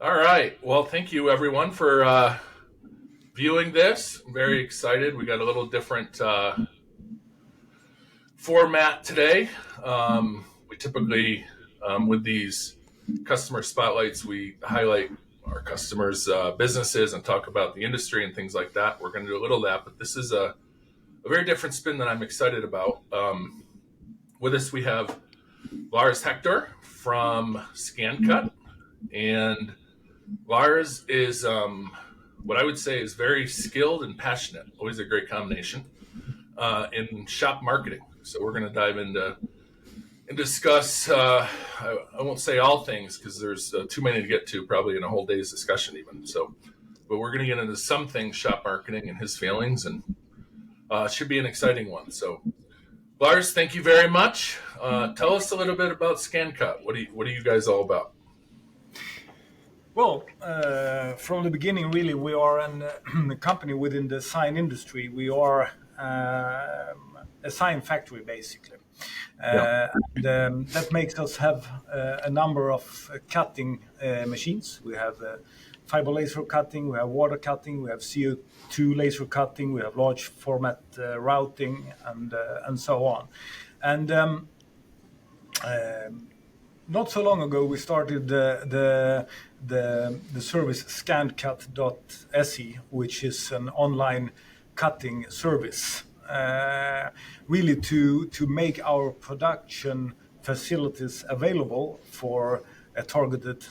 All right. Well, thank you everyone for viewing this. I'm very excited. We got a little different format today. We typically, with these customer spotlights, we highlight our customers' businesses and talk about the industry and things like that. We're going to do a little of that, but this is a very different spin that I'm excited about. With us, we have Lars Hektor from Scandcut, and Lars is what I would say is very skilled and passionate. Always a great combination in shop marketing. So we're going to dive into and discuss. I won't say all things because there's too many to get to, probably in a whole day's discussion even. So, but we're going to get into some things, shop marketing and his feelings, and it should be an exciting one. So, Lars, thank you very much. Tell us a little bit about Scandcut. What are you guys all about? Well, from the beginning, really, we are a company within the sign industry. We are a sign factory, basically. Yeah. That makes us have a number of cutting machines. We have fiber laser cutting, we have water cutting, we have CO2 laser cutting, we have large format routing, and so on. And not so long ago, we started the service Scandcut.se, which is an online cutting service, really to make our production facilities available for a targeted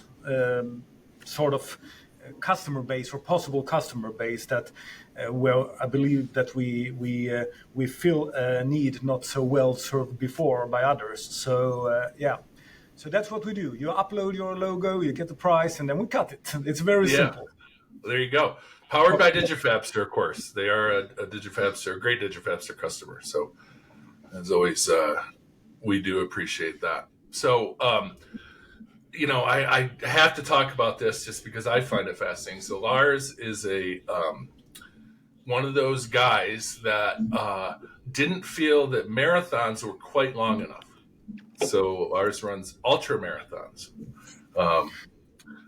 sort of customer base or possible customer base that well, I believe that we feel a need not so well served before by others. So yeah. So that's what we do. You upload your logo, you get the price, and then we cut it. It's very simple. There you go. Powered by DigiFabster, of course. They are a DigiFabster, a great DigiFabster customer. So, as always, we do appreciate that. So, I have to talk about this just because I find it fascinating. So, Lars is a one of those guys that didn't feel that marathons were quite long enough. So Lars runs ultra marathons.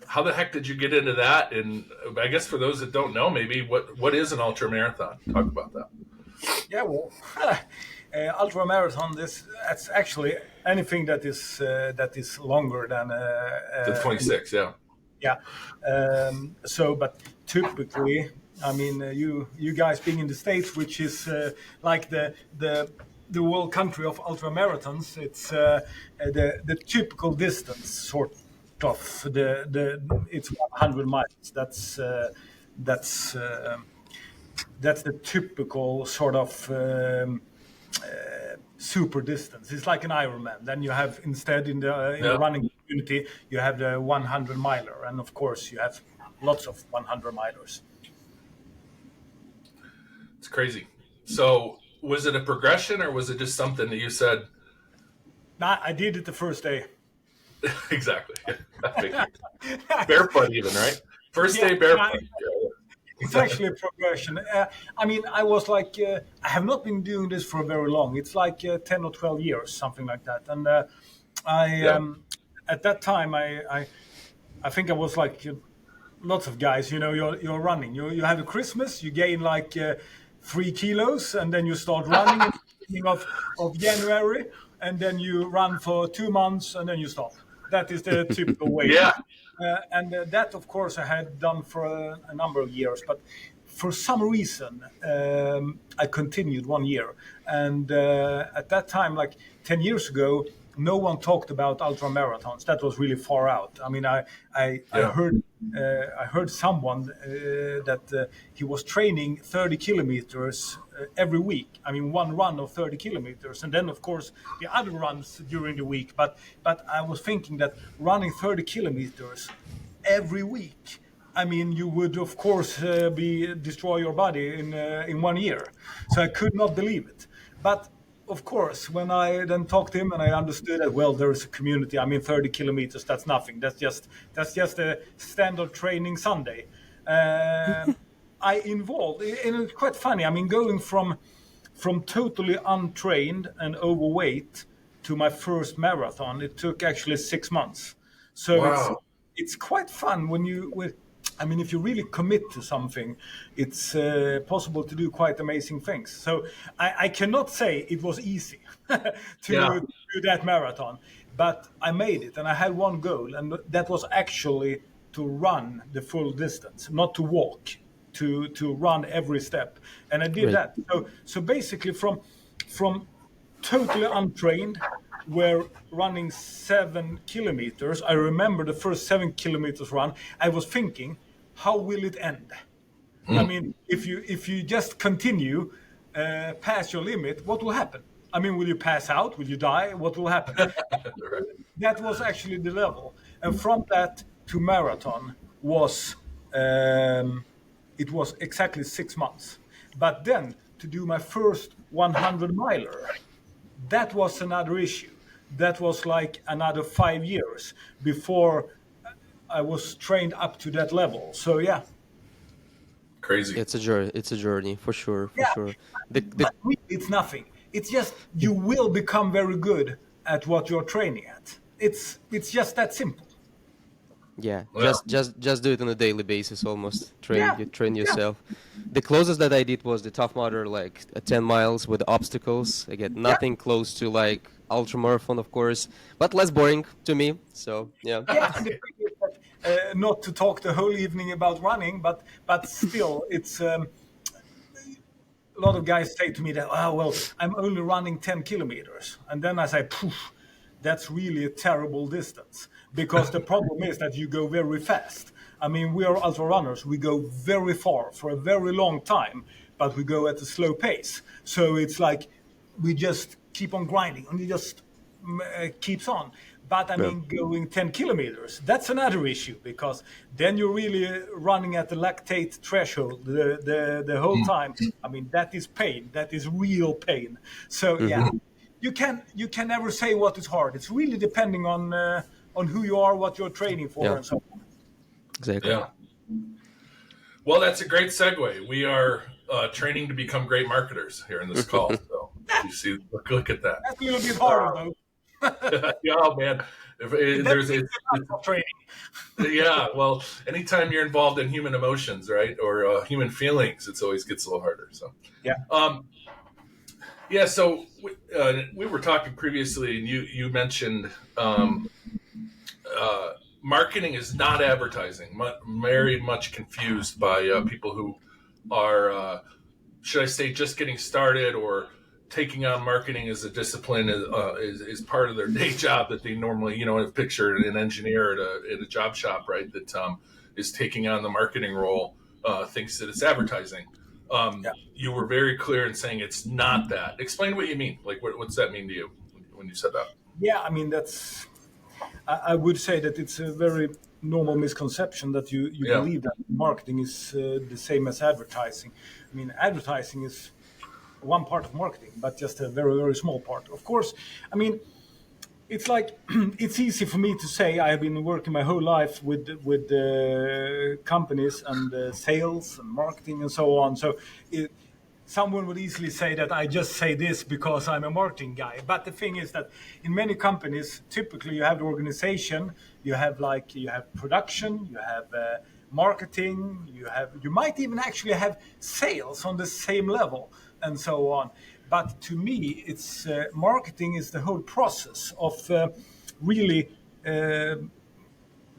How the heck did you get into that? And I guess for those that don't know, maybe what is an ultra marathon? Talk about that. Yeah, well, ultra marathon. That's actually anything that is longer than The 26, yeah. Yeah. But typically, I mean, you guys being in the States, which is like the world country of ultra marathons, it's the typical distance, sort of it's 100 miles. That's the typical sort of super distance. It's like an Ironman. Then you have instead in the running community, you have the 100 miler, and of course you have lots of 100 milers. It's crazy. So was it a progression or was it just something that you said? Nah, I did it the first day. Exactly. Barefoot even, right? First day barefoot. It's actually a progression. I mean, I was like, I have not been doing this for very long. It's like 10 or 12 years, something like that. And at that time, I think I was like lots of guys, you're running. You have a Christmas, you gain like 3 kilos, and then you start running at the beginning of January, and then you run for 2 months, and then you stop. That is the typical way. Yeah. And that, of course, I had done for a number of years, but for some reason, I continued 1 year. And at that time, like 10 years ago, no one talked about ultra marathons. That was really far out. I mean, I heard someone that he was training 30 kilometers every week. I mean, one run of 30 kilometers, and then of course the other runs during the week. But I was thinking that running 30 kilometers every week, I mean, you would of course destroy your body in 1 year. So I could not believe it. But of course, when I then talked to him and I understood that, well, there is a community. I mean, 30 kilometers, that's nothing. That's just a standard training Sunday. I involved, and it's quite funny. I mean, going from totally untrained and overweight to my first marathon, it took actually 6 months. So wow. it's quite fun when I mean, if you really commit to something, it's possible to do quite amazing things. So I cannot say it was easy Yeah. to do that marathon, but I made it, and I had one goal, and that was actually to run the full distance, not to walk, to run every step, and I did Great. that. So basically, from totally untrained, were running 7 kilometers. I remember the first 7 kilometers run. I was thinking, how will it end? I mean, if you just continue past your limit, what will happen? I mean, will you pass out? Will you die? What will happen? Right. That was actually the level, and from that to marathon was it was exactly 6 months. But then to do my first 100 miler, that was another issue. That was like another 5 years before I was trained up to that level. So yeah, Crazy. It's a journey. It's a journey for sure. For yeah. sure. The But really, it's nothing. It's just you will become very good at what you're training at. It's just that simple. Yeah, Well, just do it on a daily basis almost. Yeah, Train yeah, yourself. The closest that I did was the Tough Mudder, like 10 miles with obstacles. I get yeah, nothing close to like ultra marathon, of course, but less boring to me. So yeah. yeah. And the thing is that, not to talk the whole evening about running, but still, it's a lot of guys say to me that, oh, well, I'm only running 10 kilometers. And then I say, poof, that's really a terrible distance. Because the problem is that you go very fast. I mean, we are ultra runners. We go very far for a very long time, but we go at a slow pace. So it's like we just keep on grinding and it just keeps on. But I Yeah. mean, going 10 kilometers, that's another issue because then you're really running at the lactate threshold the whole time. I mean, that is pain. That is real pain. So yeah, you can never say what is hard. It's really depending on who you are, what you're training for, Yeah. and so on. Exactly. yeah. Well, that's a great segue. We are training to become great marketers here in this call. So you see, look at that. That's a little bit harder though. Yeah, oh man. That's There's not training. yeah. Well, anytime you're involved in human emotions, right, or human feelings, it always gets a little harder. So, Yeah. yeah. So we were talking previously, and you mentioned marketing is not advertising. Very much confused by people who are, should I say, just getting started or taking on marketing as a discipline is part of their day job that they normally, picture an engineer at a job shop, right, that is taking on the marketing role, thinks that it's advertising. Yeah. You were very clear in saying it's not that. Explain what you mean. Like, what's that mean to you when you said that? Yeah, I mean I would say that it's a very normal misconception that you Yeah. believe that marketing is the same as advertising. I mean, advertising is one part of marketing, but just a very, very small part. Of course, I mean, it's like it's easy for me to say I have been working my whole life with companies and sales and marketing and so on. So someone would easily say that I just say this because I'm a marketing guy. But the thing is that in many companies, typically you have the organization, you have production, you have marketing, you might even actually have sales on the same level and so on. But to me, it's marketing is the whole process of really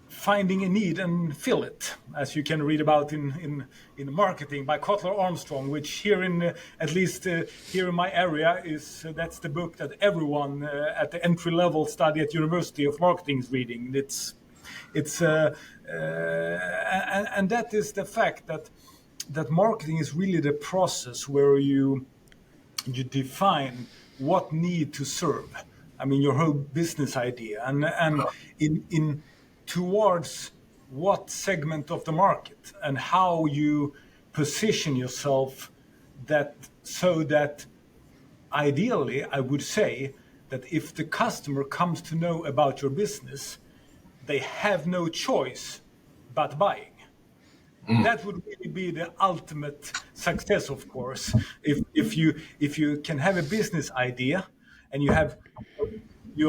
finding a need and fill it, as you can read about in Marketing by Kotler Armstrong, which here at least here in my area that's the book that everyone at the entry level study at University of Marketing is reading. And that is the fact that marketing is really the process where you define what need to serve. I mean, your whole business idea, and in towards what segment of the market and how you position yourself, so that ideally, I would say that if the customer comes to know about your business, they have no choice but buying. That would really be the ultimate success, of course. If you can have a business idea and you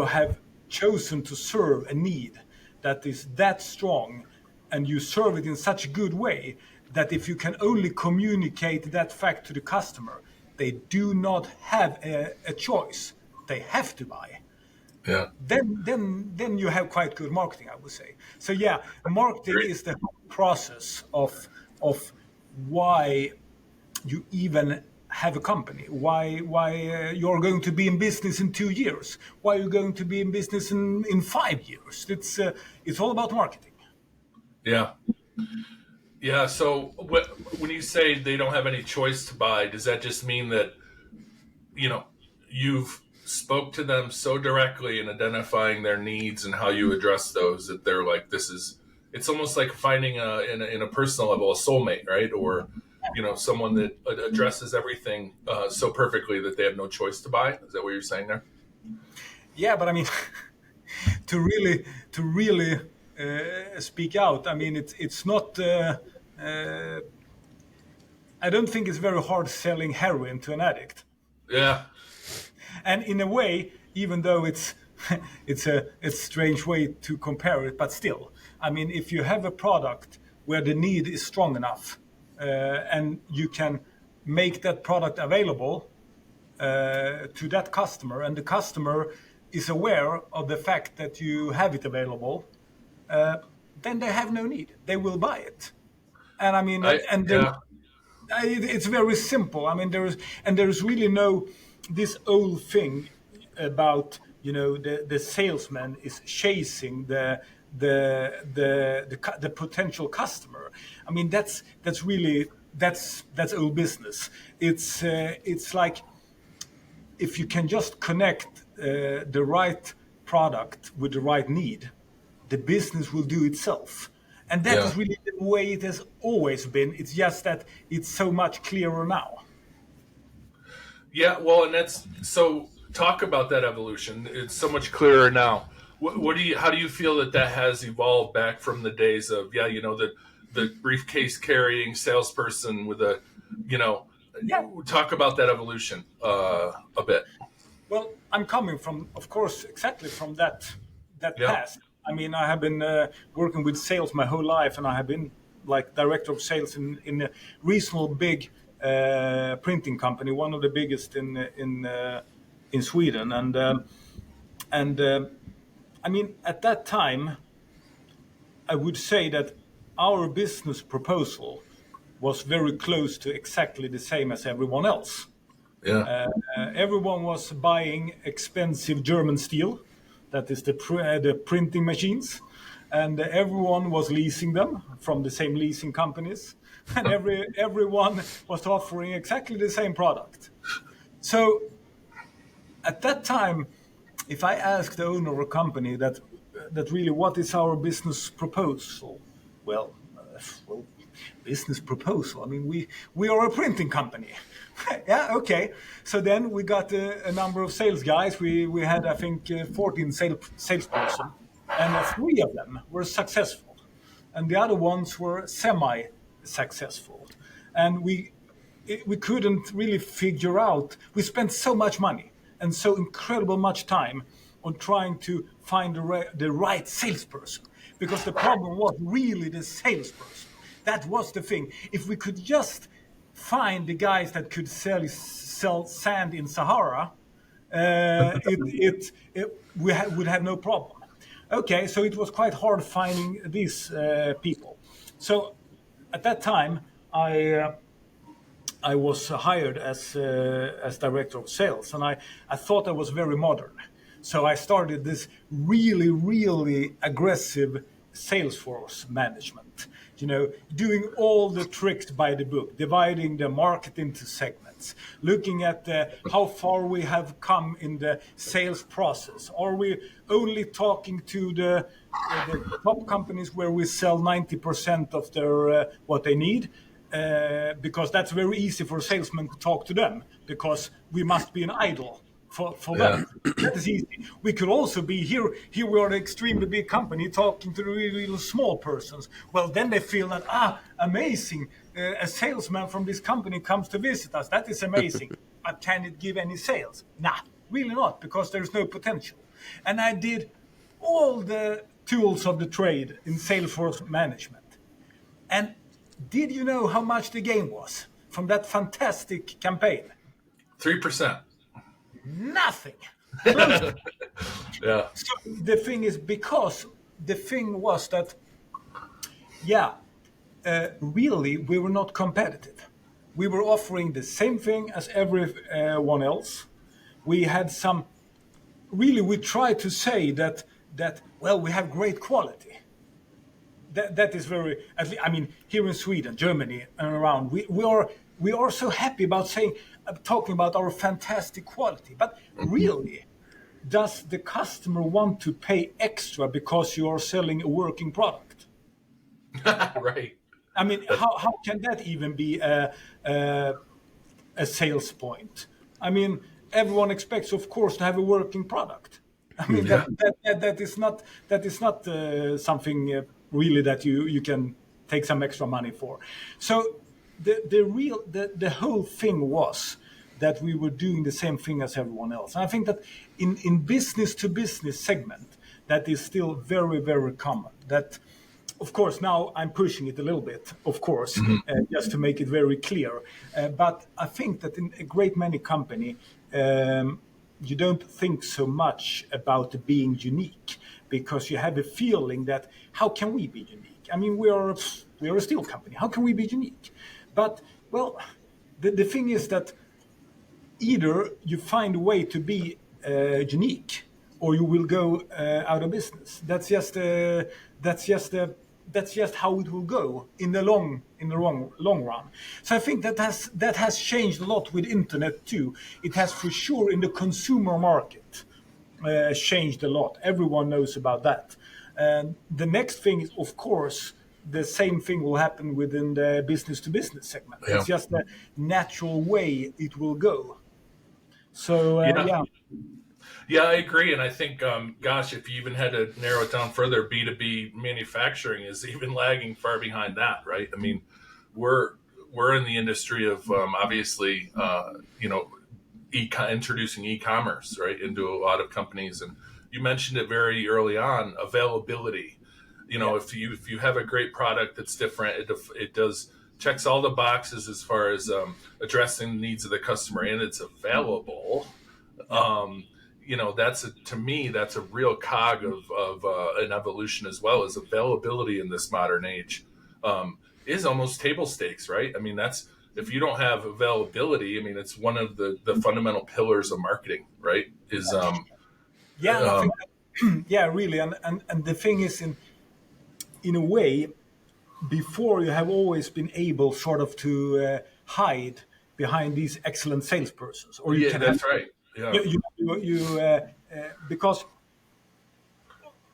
have chosen to serve a need, that is that strong, and you serve it in such a good way that if you can only communicate that fact to the customer, they do not have a choice. They have to buy. Yeah. Then you have quite good marketing, I would say. So yeah, marketing Great. is the process of why you even have a company, why you're going to be in business in 2 years, why you're going to be in business in 5 years. It's all about marketing. Yeah. Yeah. So when you say they don't have any choice to buy, does that just mean that, you've spoke to them so directly in identifying their needs and how you address those that they're like, it's almost like finding in a personal level, a soulmate, right? Or, someone that addresses everything so perfectly that they have no choice to buy. Is that what you're saying there? Yeah, but I mean, to really speak out. I mean, it's not. I don't think it's very hard selling heroin to an addict. Yeah. And in a way, even though it's a strange way to compare it, but still, I mean, if you have a product where the need is strong enough, and you can make that product available to that customer, and the customer is aware of the fact that you have it available, then they have no need. They will buy it. And I mean, Yeah. it's very simple. I mean, there's really no this old thing about the salesman is chasing the potential customer. I mean, that's old business. It's like if you can just connect the right product with the right need, the business will do itself. And that is really the way it has always been. It's just that it's so much clearer now. Yeah, well, and so talk about that evolution. It's so much clearer now. How do you feel that has evolved back from the days of, the briefcase carrying salesperson with talk about that evolution a bit. Well, I'm coming from, of course, exactly from that past. I mean, I have been working with sales my whole life, and I have been like director of sales in a reasonable big printing company, one of the biggest in Sweden, and I mean, at that time, I would say that our business proposal was very close to exactly the same as everyone else. Yeah. Everyone was buying expensive German steel, that is the printing machines, and everyone was leasing them from the same leasing companies, and everyone was offering exactly the same product. So at that time, if I asked the owner of a company that really what is our business proposal, well, business proposal. I mean, we are a printing company. Yeah, okay. So then we got a number of sales guys. We had, I think, 14 salesperson, and 3 of them were successful, and the other ones were semi-successful. And we couldn't really figure out. We spent so much money and so incredible much time on trying to find the right salesperson, because the problem was really the salesperson. That was the thing. If we could just find the guys that could sell sand in Sahara, we would have no problem. Okay, so it was quite hard finding these people. So at that time, I was hired as director of sales, and I thought I was very modern. So I started this really, really aggressive sales force management, doing all the tricks by the book, dividing the market into segments, looking at how far we have come in the sales process. Are we only talking to the top companies where we sell 90% of their what they need? Because that's very easy for a salesman to talk to them, because we must be an idol for them. That is easy. We could also be here we are an extremely big company talking to the really small persons. Well, then they feel that, amazing, a salesman from this company comes to visit us. That is amazing. But can it give any sales? Nah, really not, because there's no potential. And I did all the tools of the trade in Salesforce management. And did you know how much the gain was from that fantastic campaign? 3%. Nothing. Yeah. So the thing is, because the thing was that, yeah, really, we were not competitive. We were offering the same thing as everyone else. We had some, really, we tried to say that well, we have great quality. That is very, I mean, here in Sweden, Germany, and around, we are so happy about saying, talking about our fantastic quality. But really, does the customer want to pay extra because you are selling a working product? Right. I mean, how can that even be a sales point? I mean, everyone expects, of course, to have a working product. I mean, Yeah. that is not something really that you can take some extra money for. So the whole thing was that we were doing the same thing as everyone else. And I think that in business to business segment, that is still very, very common. That, of course, now I'm pushing it a little bit, of course, just to make it very clear. But I think that in a great many company, you don't think so much about being unique, because you have a feeling that how can we be unique? I mean, we are a steel company. How can we be unique? But, well, the thing is that either you find a way to be unique, or you will go out of business. That's just how it will go in the long run. So I think that has changed a lot with internet too. It has for sure in the consumer market changed a lot. Everyone knows about that. And the next thing is, of course, the same thing will happen within the business to business segment. Yeah. It's just the natural way it will go. So yeah. Yeah, I agree. And I think, gosh, if you even had to narrow it down further, B2B manufacturing is even lagging far behind that, right? I mean, we're in the industry of obviously, introducing e-commerce, right, into a lot of companies. And you mentioned it very early on, availability. If you have a great product that's different, it does checks all the boxes as far as addressing the needs of the customer, and it's available. To me, that's a real cog of an evolution, as well as availability in this modern age is almost table stakes, right? I mean, if you don't have availability, I mean, it's one of the fundamental pillars of marketing, right? Is I think yeah, really, and the thing is, in a way, before you have always been able sort of to hide behind these excellent salespersons, or you can that's have, right. Yeah. Because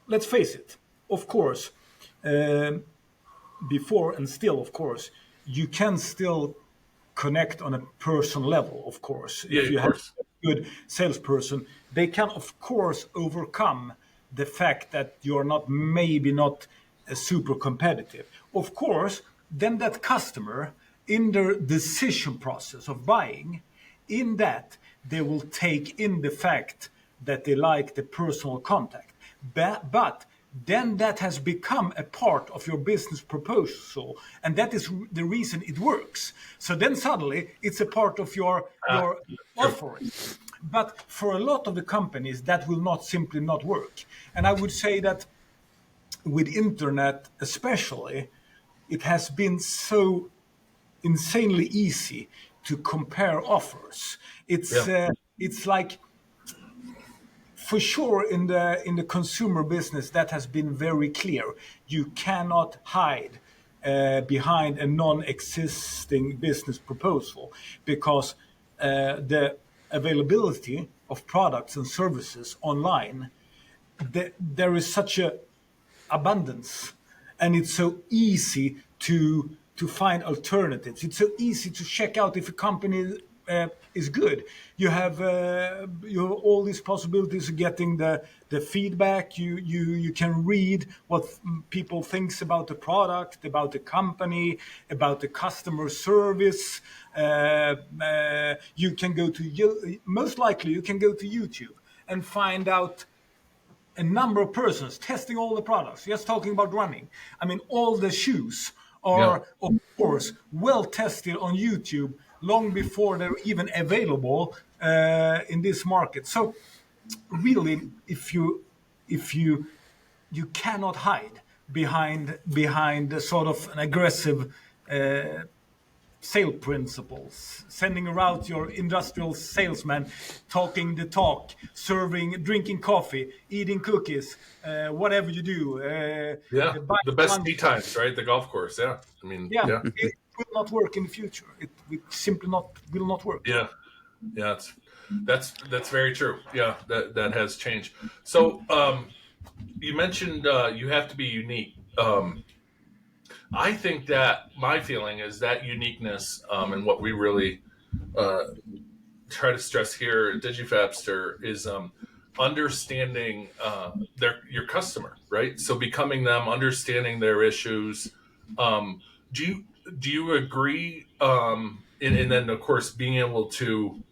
let's face it, of course, before and still, of course, you can still connect on a personal level, of course. Yeah, If you of have course. a good salesperson, they can, of course, overcome the fact that you're maybe not super competitive. Of course, then that customer, in their decision process of buying, in that they will take in the fact that they like the personal contact. But then that has become a part of your business proposal, and that is the reason it works. So then suddenly it's a part of your offering. But for a lot of the companies, that will simply not work. And I would say that with internet especially, it has been so insanely easy to compare offers. It's like, for sure, in the consumer business, that has been very clear. You cannot hide behind a non-existing business proposal, because the availability of products and services online, there is such a abundance, and it's so easy to find alternatives. It's so easy to check out if a company is good. You have all these possibilities of getting the feedback. You can read what people thinks about the product, about the company, about the customer service. You can most likely you can go to YouTube and find out a number of persons testing all the products, just talking about running. I mean, all the shoes are, of course, well tested on YouTube long before they're even available in this market. So really, if you cannot hide behind the sort of an aggressive sale principles, sending out your industrial salesman, talking the talk, drinking coffee, eating cookies, whatever you do. The best tea times, right? The golf course. Yeah, I mean, yeah, it will not work in the future. It simply will not work. Yeah, that's very true. Yeah, that has changed. So you mentioned you have to be unique. I think that my feeling is that uniqueness, and what we really try to stress here at DigiFabster is understanding your customer, right? So becoming them, understanding their issues. Do you agree? And then of course being able to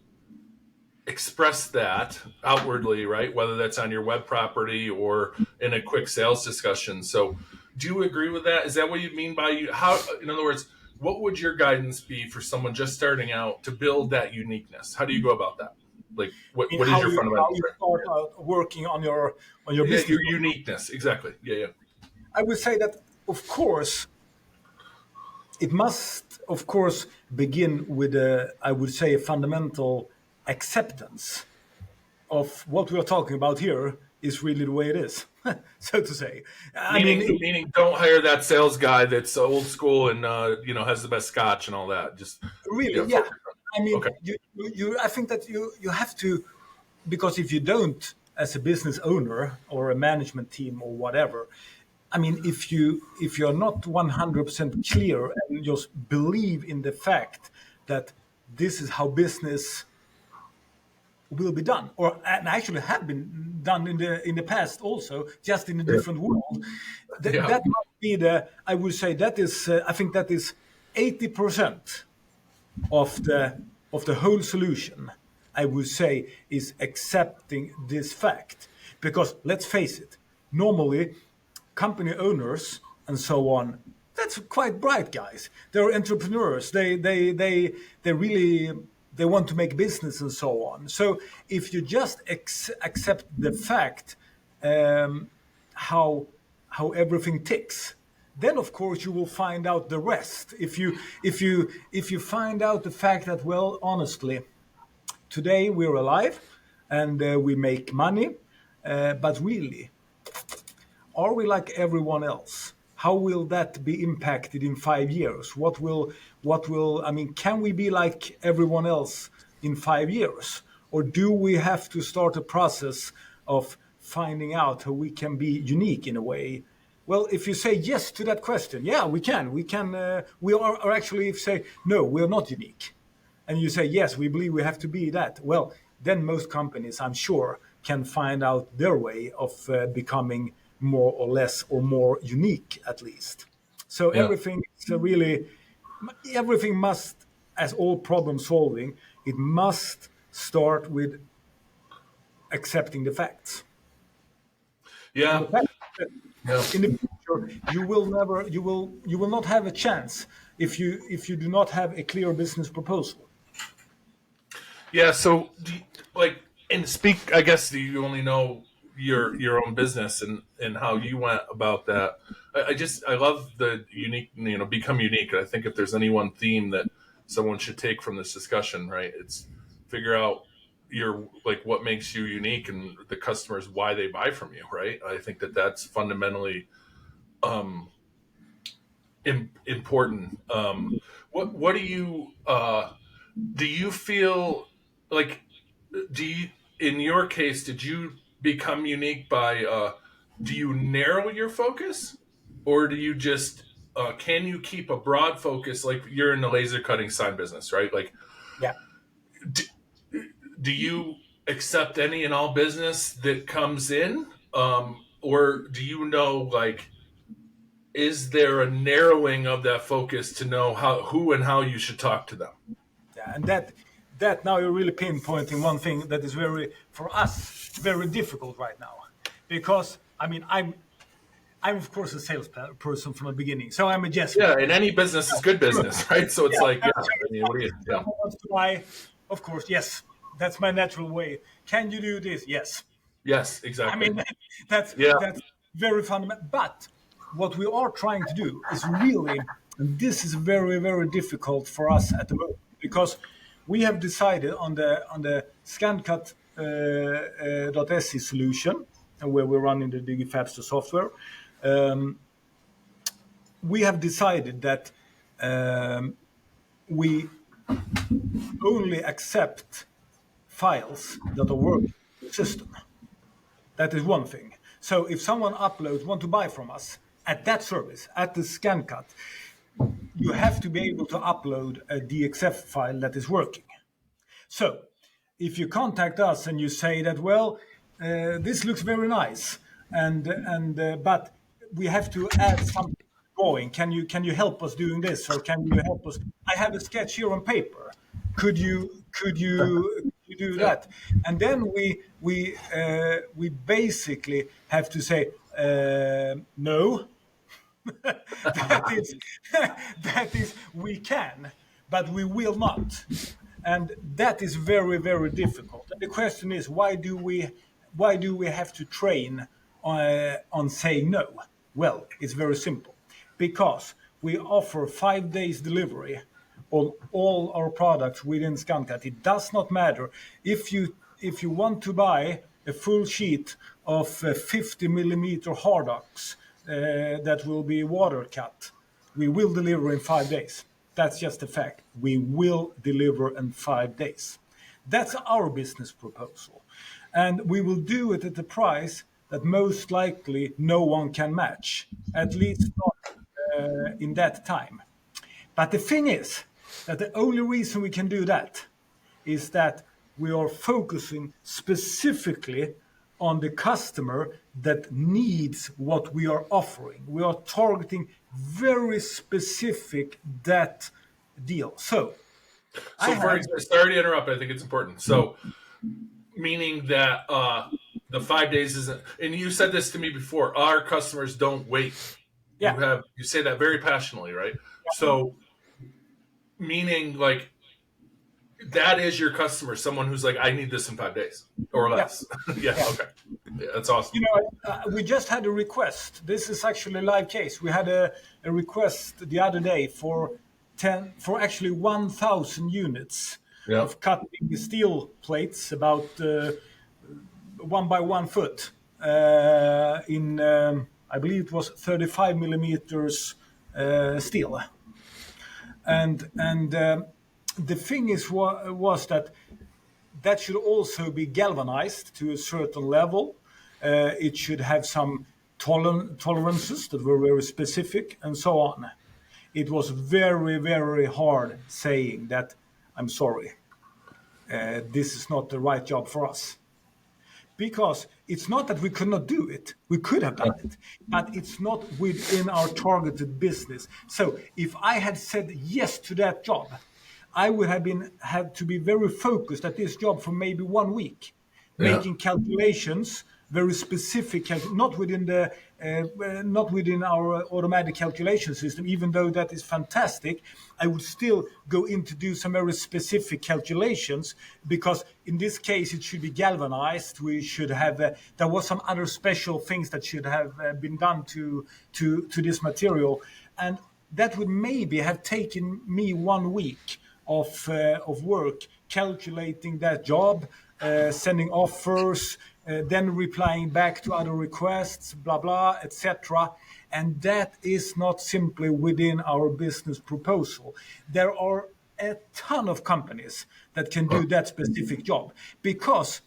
express that outwardly, right? Whether that's on your web property or in a quick sales discussion. So do you agree with that? Is that what you mean by how, in other words, what would your guidance be for someone just starting out to build that uniqueness? How do you go about that? Like what is your fundamental? How you start working on your business? Your uniqueness, exactly. Yeah. I would say that, of course, it must, of course, begin with I would say, a fundamental acceptance of what we are talking about here is really the way it is, so to say. Meaning, don't hire that sales guy that's old school and has the best scotch and all that. Just really, yeah. I mean, okay. I think that you have to, because if you don't, as a business owner or a management team or whatever, I mean, if you're not 100% clear and just believe in the fact that this is how business will be done, and actually have been done in the past also, just in a different world, that must be I would say that is, I think that is 80% of the whole solution. I would say is accepting this fact, because let's face it, normally company owners and so on, that's quite bright guys. They're entrepreneurs. They really want to make business and so on. So if you just accept the fact how everything ticks, then of course you will find out the rest. If you find out the fact that, well, honestly, today we're alive and we make money, but really, are we like everyone else? How will that be impacted in 5 years? What will, I mean, can we be like everyone else in 5 years? Or do we have to start a process of finding out how we can be unique in a way? Well, if you say yes to that question, yeah, we can. We are actually, if you say, no, we're not unique. And you say, yes, we believe we have to be that. Well, then most companies, I'm sure, can find out their way of becoming more or less or more unique, at least. So everything must, as all problem solving, it must start with accepting the facts. Yeah. In the future, you will not have a chance if you do not have a clear business proposal. Yeah. So, I guess you only know your own business and how you went about that. I love the unique, become unique. I think if there's any one theme that someone should take from this discussion, right, it's figure out what makes you unique and the customers, why they buy from you, right? I think that's fundamentally important. What do you feel like? In your case, did you become unique by? Do you narrow your focus, or do you just can you keep a broad focus? Like you're in the laser cutting sign business, right? Like, yeah. Do you accept any and all business that comes in, or do you know, is there a narrowing of that focus to know who and how you should talk to them? Yeah, and that now you're really pinpointing one thing that is for us very difficult right now, because I mean I'm of course a salesperson from the beginning, so I'm a yes Yeah, man. and any business is good business, right? So it's like, yeah, I mean, what do you? Yeah, Someone wants to buy, of course, yes, that's my natural way. Can you do this? Yes. yes, I exactly. mean, that's Yeah, that's very fundamental. But what we are trying to do is really, and this is very very difficult for us at the moment because we have decided on the Scandcut .se solution where we're running the DigiFabster software. We have decided that we only accept files that are working in the system. That is one thing. So if someone want to buy from us at that service, at the ScanCut, you have to be able to upload a DXF file that is working. So if you contact us and you say that, well, this looks very nice, but we have to add something going. Can you help us doing this, or can you help us? I have a sketch here on paper. Could you do that? And then we basically have to say no. that is that is we can, but we will not, and that is very very difficult. And the question is, why do we have to train on saying no? Well, it's very simple, because we offer 5 days delivery on all our products within Scandcut. It does not matter if you want to buy a full sheet of 50 millimeter hardox that will be water cut. We will deliver in 5 days. That's just a fact. We will deliver in 5 days. That's our business proposal. And we will do it at a price that most likely no one can match, at least not in that time. But the thing is that the only reason we can do that is that we are focusing specifically on the customer that needs what we are offering. We are targeting very specific that deal. So sorry to interrupt. I think it's important. So, meaning that the 5 days isn't, and you said this to me before. Our customers don't wait. yeah, You say that very passionately, right? So, meaning like that is your customer, someone who's like, I need this in 5 days or less. Yeah, okay. Yeah, that's awesome. we just had a request. This is actually a live case. We had a request the other day for actually 1,000 units Yeah. of cutting steel plates, about 1 by 1 foot, in I believe it was 35 millimeters steel. And the thing was that should also be galvanized to a certain level. It should have some tolerances that were very specific, and so on. It was very, very hard saying that, I'm sorry, this is not the right job for us. Because it's not that we could not do it. We could have done it, but it's not within our targeted business. So if I had said yes to that job, I would have had to be very focused at this job for maybe 1 week, making calculations, very specific, not within our automatic calculation system. Even though that is fantastic, I would still go in to do some very specific calculations, because in this case it should be galvanized. We should have there was some other special things that should have been done to this material, and that would maybe have taken me 1 week of work calculating that job, sending offers, then replying back to other requests, blah blah, etc. And that is not simply within our business proposal. There are a ton of companies that can do that specific job, because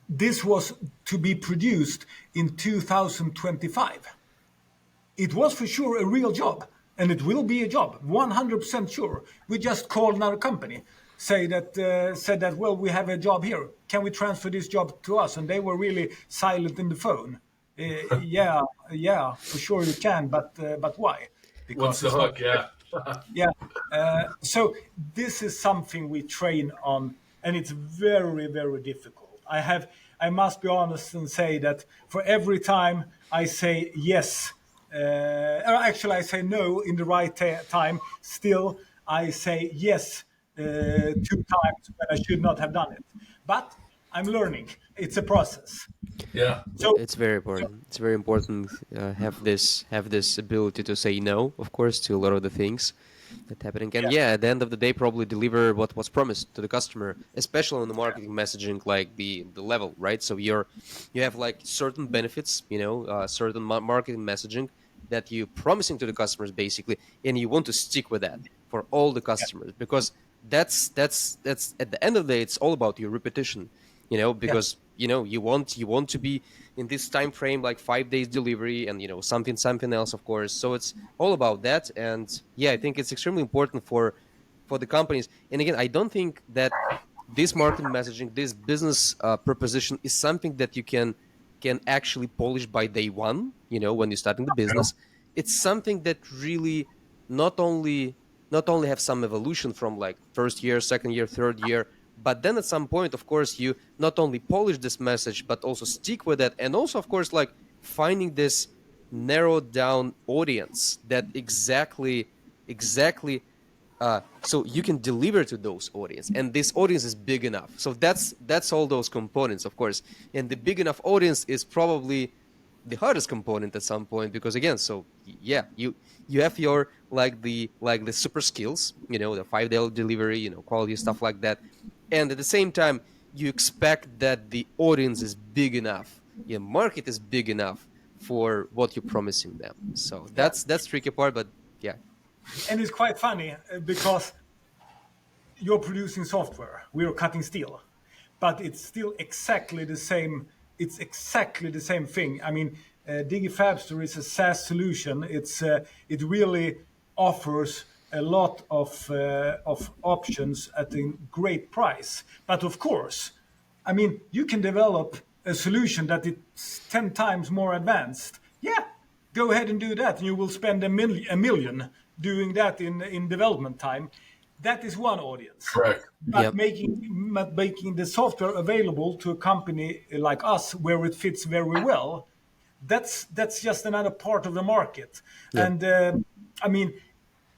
this was to be produced in 2025. It was for sure a real job, and it will be a job, 100% sure. We just called another company, said that, well, we have a job here. Can we transfer this job to us? And they were really silent in the phone. Yeah, for sure you can, but why? What's the hook? Yeah. So this is something we train on, and it's very, very difficult. I must be honest and say that for every time I say yes, or actually I say no in the right time, still I say yes 2 times when I should not have done it. But I'm learning. It's a process. Yeah. So, It's very important. It's very important have this ability to say no, of course, to a lot of the things that happening. And yeah, yeah, at the end of the day, probably deliver what was promised to the customer, especially on the marketing messaging, like the level, right? So you have like certain benefits, certain marketing messaging that you promising to the customers basically, and you want to stick with that for all the customers because that's at the end of the day, it's all about your repetition, yeah. because you want to be in this time frame like 5 days delivery and something else, of course. So it's all about that. And yeah, I think it's extremely important for the companies. And again, I don't think that this marketing messaging, this business proposition is something that you can actually polish by day one, when you're starting the business. It's something that really not only have some evolution from like first year, second year, third year, but then at some point, of course, you not only polish this message but also stick with it. And also, of course, like finding this narrowed down audience that exactly so you can deliver to those audience, and this audience is big enough. So that's all those components, of course. And the big enough audience is probably the hardest component at some point, because again, so yeah, you have your like the super skills, the 5 day delivery, quality stuff like that. And at the same time, you expect that the audience is big enough, your market is big enough for what you're promising them. So that's tricky part, but yeah. And it's quite funny because you're producing software, we're cutting steel, but it's still exactly the same. It's exactly the same thing. I mean, DigiFabster is a SaaS solution. It really offers a lot of options at a great price. But of course, I mean, you can develop a solution that is 10 times more advanced. Yeah, go ahead and do that, and you will spend a million doing that in development time. That is one audience. Correct. But Yep. making the software available to a company like us where it fits very well, that's just another part of the market. Yep. And I mean,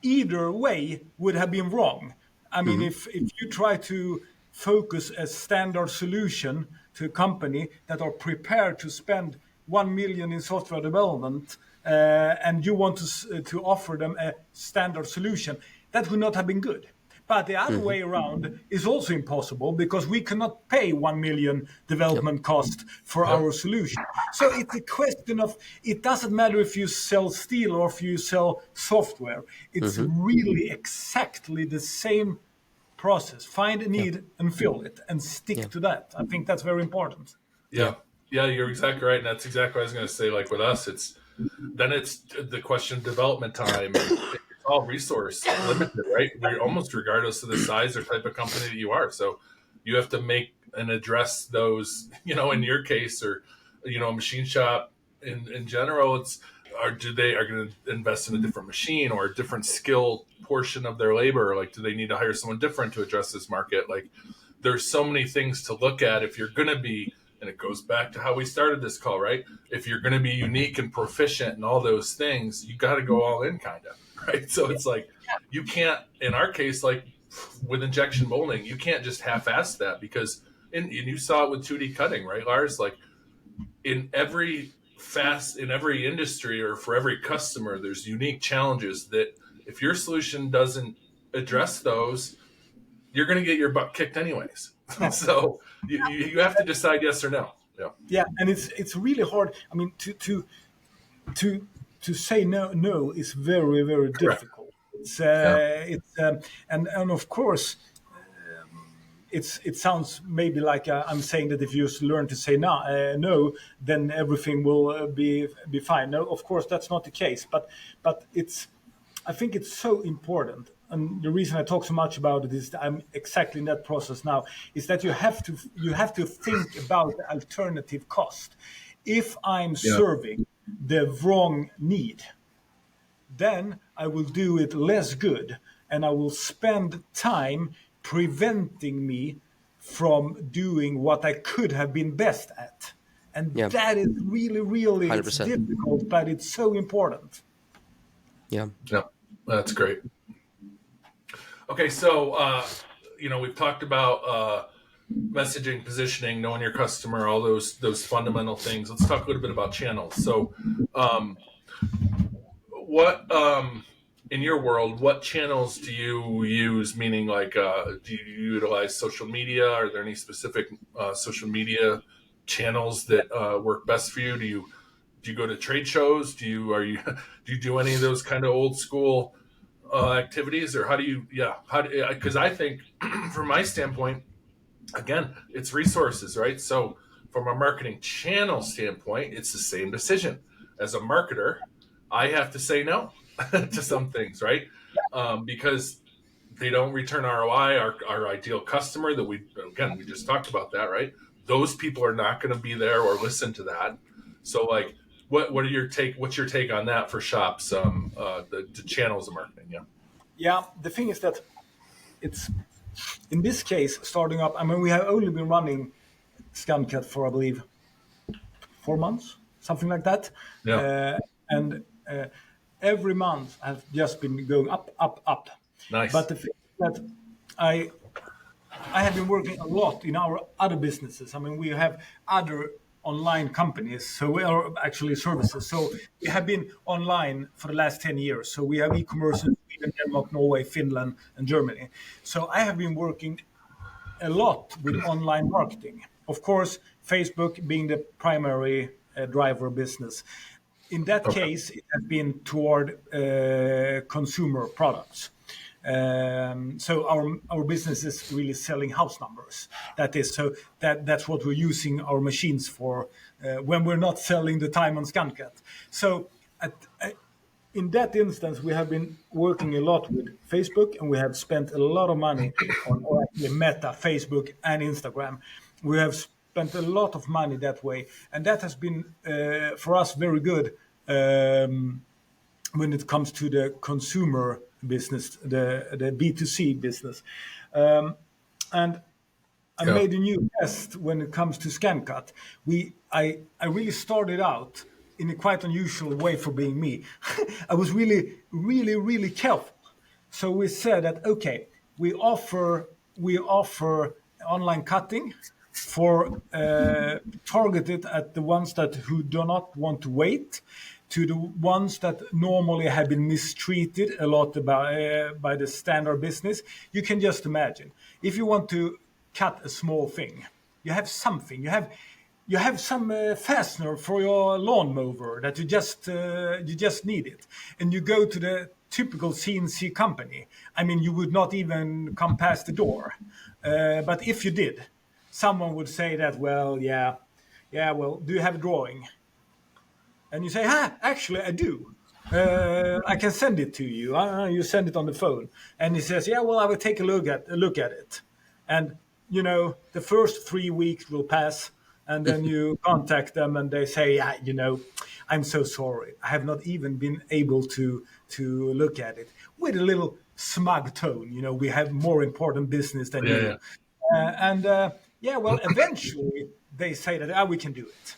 either way would have been wrong. I mean, if you try to focus a standard solution to a company that are prepared to spend 1 million in software development, and you want to offer them a standard solution, that would not have been good. But the other way around is also impossible because we cannot pay 1 million development cost for our solution. So it's a question of, it doesn't matter if you sell steel or if you sell software. It's really exactly the same process. Find a need and fill it and stick to that. I think that's very important. Yeah. Yeah, you're exactly right. And that's exactly what I was going to say. Like with us, it's the question of development time. And it's all resource limited, right? We're almost regardless of the size or type of company that you are. So you have to make and address those, in your case, or, a machine shop in general, are going to invest in a different machine or a different skill portion of their labor? Like, do they need to hire someone different to address this market? Like, there's so many things to look at if you're going to be, and it goes back to how we started this call, right? If you're going to be unique and proficient and all those things, you got to go all in, kind of, right? So it's like, you can't, in our case, like with injection molding, you can't just half-ass that, because and you saw it with 2D cutting, right, Lars? Like in every industry or for every customer, there's unique challenges that if your solution doesn't address those, you're going to get your butt kicked anyways. So you have to decide yes or no. Yeah. Yeah, and it's really hard. I mean, to say no is very, very difficult. And of course, it sounds maybe like I'm saying that if you learn to say no, then everything will be fine. No, of course that's not the case. But I think it's so important. And the reason I talk so much about it is that I'm exactly in that process now. Is that you have to think about the alternative cost. If I'm serving the wrong need, then I will do it less good, and I will spend time preventing me from doing what I could have been best at. And Yeah. that is really, really, it's 100%. difficult, but it's so important. Yeah. Yeah, that's great. Okay, so we've talked about messaging, positioning, knowing your customer, all those fundamental things. Let's talk a little bit about channels. So, what in your world, what channels do you use? Meaning, like, do you utilize social media? Are there any specific social media channels that work best for you? Do you go to trade shows? Do you do you do any of those kind of old school activities, or how do you? Yeah, because I think from my standpoint, again, it's resources, right? So from a marketing channel standpoint, it's the same decision. As a marketer, I have to say no to some things, right? Because they don't return ROI. Our ideal customer that we just talked about that, right? Those people are not going to be there or listen to that. So, like, what's your take on that for shops? The channels of marketing, yeah. Yeah, the thing is that it's, in this case, starting up, I mean, we have only been running Scandcut for, I believe, 4 months, something like that. Yeah. And every month has just been going up, up, up. Nice. But the thing is that I have been working a lot in our other businesses. I mean, we have other online companies, so we are actually services. So we have been online for the last 10 years. So we have e-commerce in Sweden, Denmark, Norway, Finland, and Germany. So I have been working a lot with online marketing. Of course, Facebook being the primary driver business. In that case, it has been toward consumer products. So our business is really selling house numbers. That's what we're using our machines for when we're not selling the time on Scandcut. So in that instance, we have been working a lot with Facebook, and we have spent a lot of money on, or actually Meta, Facebook, and Instagram. We have spent a lot of money that way, and that has been for us very good when it comes to the consumer business, the B2C business. And I made a new test when it comes to Scandcut. I really started out in a quite unusual way for being me. I was really, really, really careful. So we said that, okay, we offer online cutting for targeted at the ones who do not want to wait, to the ones that normally have been mistreated a lot by the standard business. You can just imagine, if you want to cut a small thing, you have something, you have some fastener for your lawnmower that you just need it, and you go to the typical CNC company. I mean, you would not even come past the door, but if you did, someone would say that, well, well, do you have a drawing? And you say, actually, I do. I can send it to you. You send it on the phone. And he says, yeah, well, I will take a look at it. And, the first 3 weeks will pass. And then you contact them and they say, I'm so sorry. I have not even been able to look at it, with a little smug tone. We have more important business than you. Well, eventually they say that, we can do it.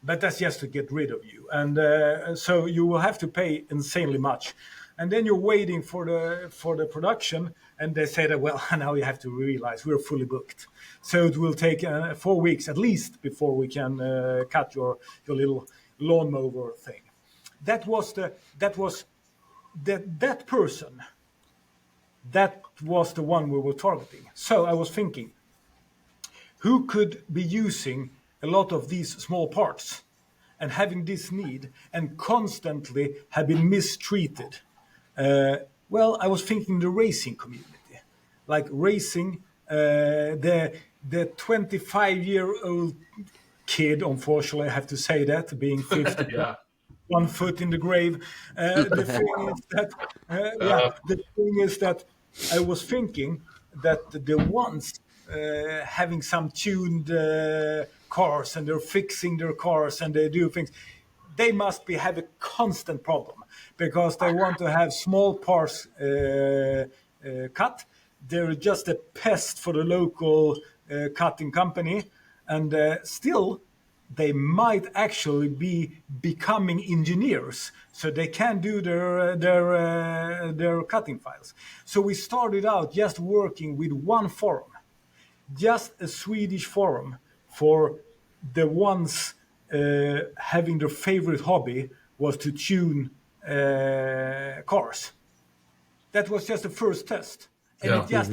But that's just to get rid of you. And so you will have to pay insanely much. And then you're waiting for the production, and they say that, well, now you have to realize we're fully booked. So it will take 4 weeks at least before we can cut your little lawnmower thing. That person. That was the one we were targeting. So I was thinking, who could be using a lot of these small parts and having this need and constantly have been mistreated? Well, I was thinking the racing community, like racing, the 25-year-old kid, unfortunately, I have to say that, being 50, 1 foot in the grave. The thing is that I was thinking that the ones having some tuned cars, and they're fixing their cars and they do things, they must have a constant problem, because they want to have small parts cut. They're just a pest for the local cutting company, and still they might actually be becoming engineers, so they can do their cutting files. So we started out just working with one forum, just a Swedish forum for the ones having their favorite hobby was to tune cars. That was just the first test, and Yeah. it just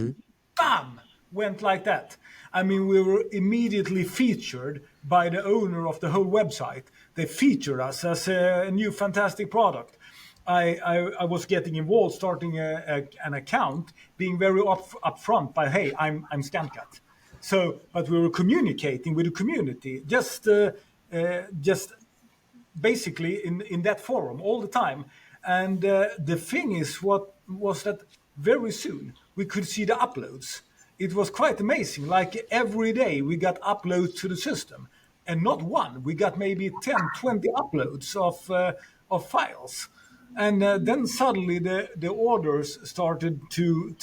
bam went like that. I mean, we were immediately featured by the owner of the whole website. They featured us as a new fantastic product. I was getting involved, starting an account, being very upfront by, hey, I'm Scandcut. So, but we were communicating with the community, just basically in that forum all the time. And the thing is, what was that very soon we could see the uploads. It was quite amazing. Like every day we got uploads to the system, and not one. We got maybe 10, 20 uploads of files. And then suddenly the orders started to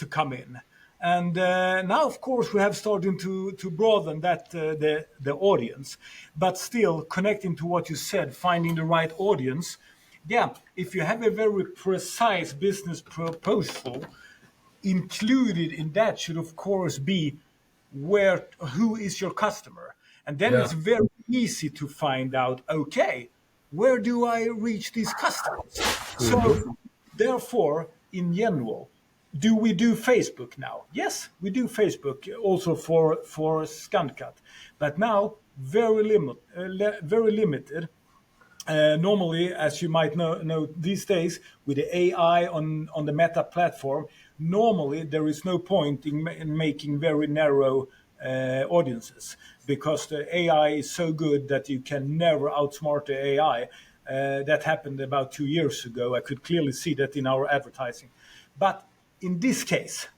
come in. And now, of course, we have started to broaden that the audience, but still connecting to what you said, finding the right audience. Yeah, if you have a very precise business proposal, included in that should, of course, be who is your customer, and then Yeah. it's very easy to find out. Okay, where do I reach these customers? So, therefore, in general, do we do Facebook now? Yes, we do Facebook also for Scandcut, but now very limited. Normally, as you might know these days, with the AI on the Meta platform, normally there is no point in making very narrow audiences, because the AI is so good that you can never outsmart the AI. That happened about 2 years ago. I could clearly see that in our advertising. But in this case,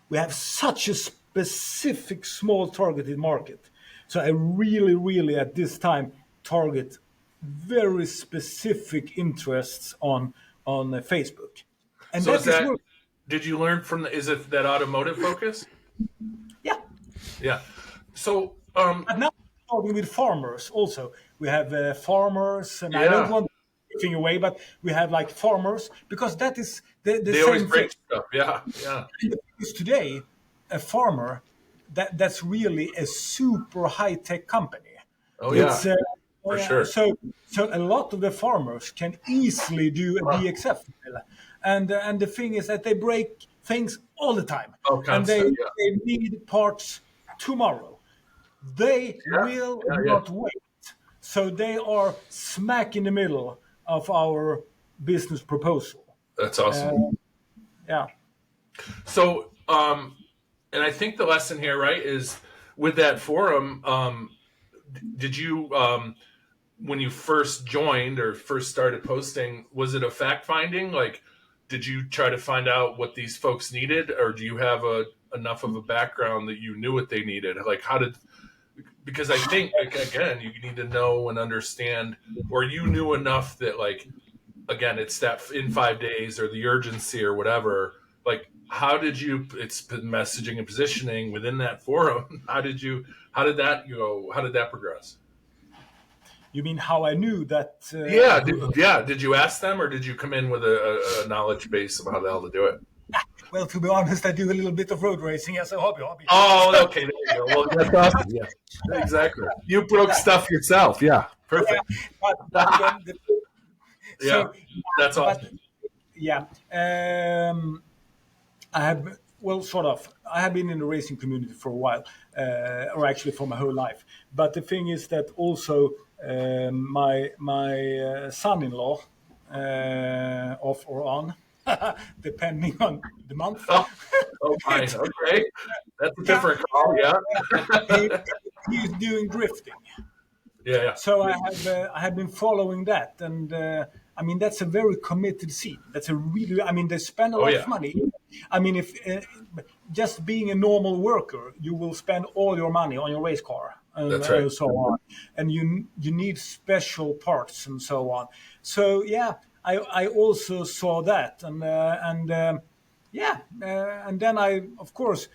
we have such a specific small targeted market. So I really, really at this time target very specific interests on Facebook, and So is that is that? work. Did you learn from the? Is it that automotive focus? Yeah, Yeah. So but now talking with farmers also. We have farmers, and I don't yeah, want everything away, but we have like farmers, because that is the they always same thing. break stuff. Yeah. Yeah. Because today, a farmer, that's really a super high tech company. Oh It's yeah, for sure. so a lot of the farmers can easily do a Huh. DXF mill, and the thing is that they break things all the time, Oh, and they constant. Yeah. they need parts tomorrow. They Yeah. will Yeah. Yeah. not wait. So they are smack in the middle of our business proposal. That's awesome. Yeah. So and I think the lesson here, right, is with that forum. Did you when you first joined or first started posting, was it a fact finding? Like, did you try to find out what these folks needed, or do you have enough of a background that you knew what they needed? Like, how did? Because I think, like, again, you need to know and understand, or you knew enough that, like, again, it's that in 5 days or the urgency or whatever. Like, how did you? It's messaging and positioning within that forum. How did you? How did that go? How did that progress? You mean how I knew that? Yeah, yeah. Did you ask them, or did you come in with a knowledge base of how the hell to do it? Well, to be honest, I do a little bit of road racing as a hobby. Oh, okay. There you go. Well, that's awesome. Yeah, exactly. You broke stuff yourself. Yeah, perfect. But again, Yeah, so, that's but awesome. yeah, I have, well, sort of. I have been in the racing community for a while, or actually for my whole life. But the thing is that also my son-in-law, off or on, depending on the month. Oh, oh, fine. Okay, that's a different call. Yeah, he, he's doing drifting. yeah, yeah. So I have been following that, and I mean that's a very committed scene. That's a really, I mean they spend a Oh, lot yeah. of money. I mean if just being a normal worker, you will spend all your money on your race car and, That's right. and so on, and you need special parts and so on. So yeah, I also saw that, and yeah, and then I of course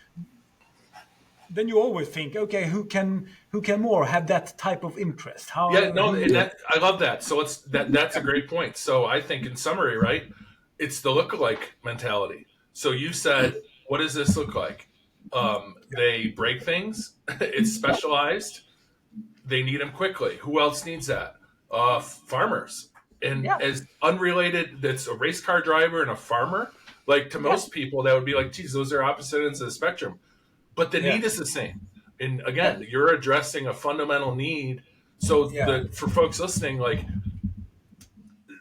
then you always think, okay, who can more have that type of interest? How? Yeah, no, Who, and I love that. So that's a great point. So I think in summary, right, it's the lookalike mentality. So you said, what does this look like? They break things. It's specialized. They need them quickly. Who else needs that? Farmers. And yeah, as unrelated, that's a race car driver and a farmer. Like to yeah, most people, that would be like, geez, those are opposite ends of the spectrum. But the yeah, need is the same. And yeah, again, you're addressing a fundamental need. So yeah. for folks listening, like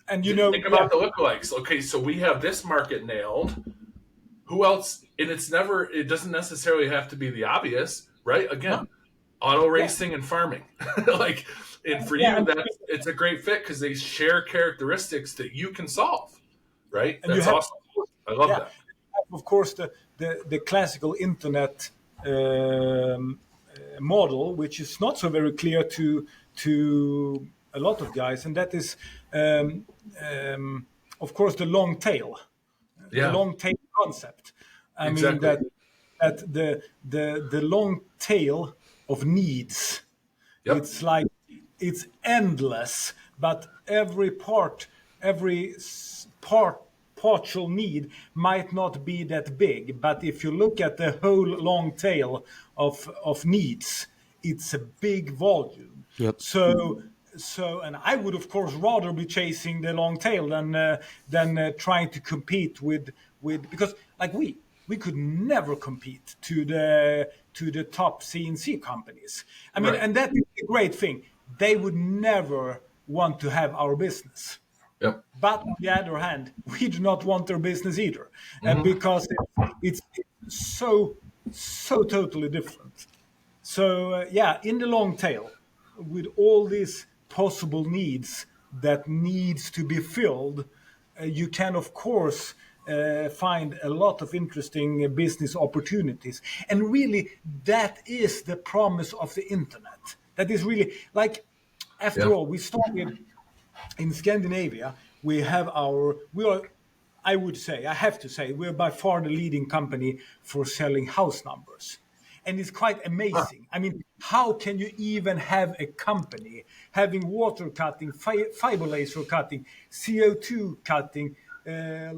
And think yeah, about the lookalikes. Okay, so we have this market nailed. Who else? And it doesn't necessarily have to be the obvious, right? no, Again, auto yeah, racing and farming. like, and for yeah, you, it's a great fit because they share characteristics that you can solve, right? and you That's have, awesome. I love yeah, that. of course, the classical internet model, which is not so very clear to a lot of guys, and that is, um, of course, the Yeah, long tail concept. I mean exactly. that the long tail of needs. Yep. It's like it's endless, but every partial need might not be that big. But if you look at the whole long tail of needs, it's a big volume. Yep. So, and I would of course rather be chasing the long tail than trying to compete with because like we could never compete to the top CNC companies. I mean, Right. and that is the great thing. They would never want to have our business. Yep. But on the other hand, we do not want their business either, Hmm. because it's so totally different. So yeah, in the long tail, with all these possible needs that needs to be filled, you can of course find a lot of interesting business opportunities. And really, that is the promise of the internet. That is really like, after Yeah. all, we started in Scandinavia. We are, I would say, I have to say, we're by far the leading company for selling house numbers. And it's quite Huh. amazing. I mean, how can you even have a company having water cutting, fiber laser cutting, CO2 cutting,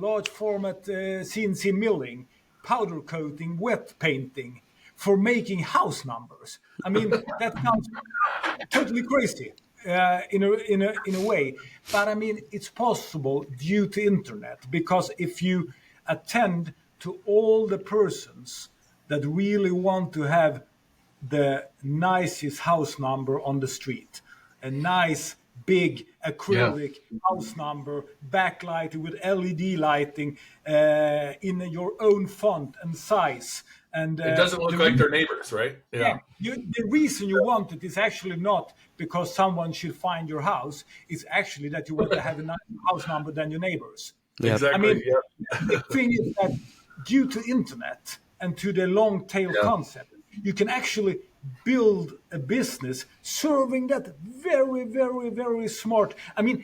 large format CNC milling, powder coating, wet painting for making house numbers? I mean, that sounds totally crazy in a way, but I mean it's possible due to internet, because if you attend to all the persons that really want to have the nicest house number on the street, a nice big Yeah. acrylic house number backlighted with LED lighting, in your own font and size, and It doesn't look like their neighbors, right? yeah, Yeah. the reason you want it is actually not because someone should find your house. It's actually that you want to have a nicer house number than your neighbors. Yep. I Exactly. mean, Yeah. the thing is that due to internet and to the long tail Yeah. concept, you can actually build a business serving that very, very, very smart. I mean,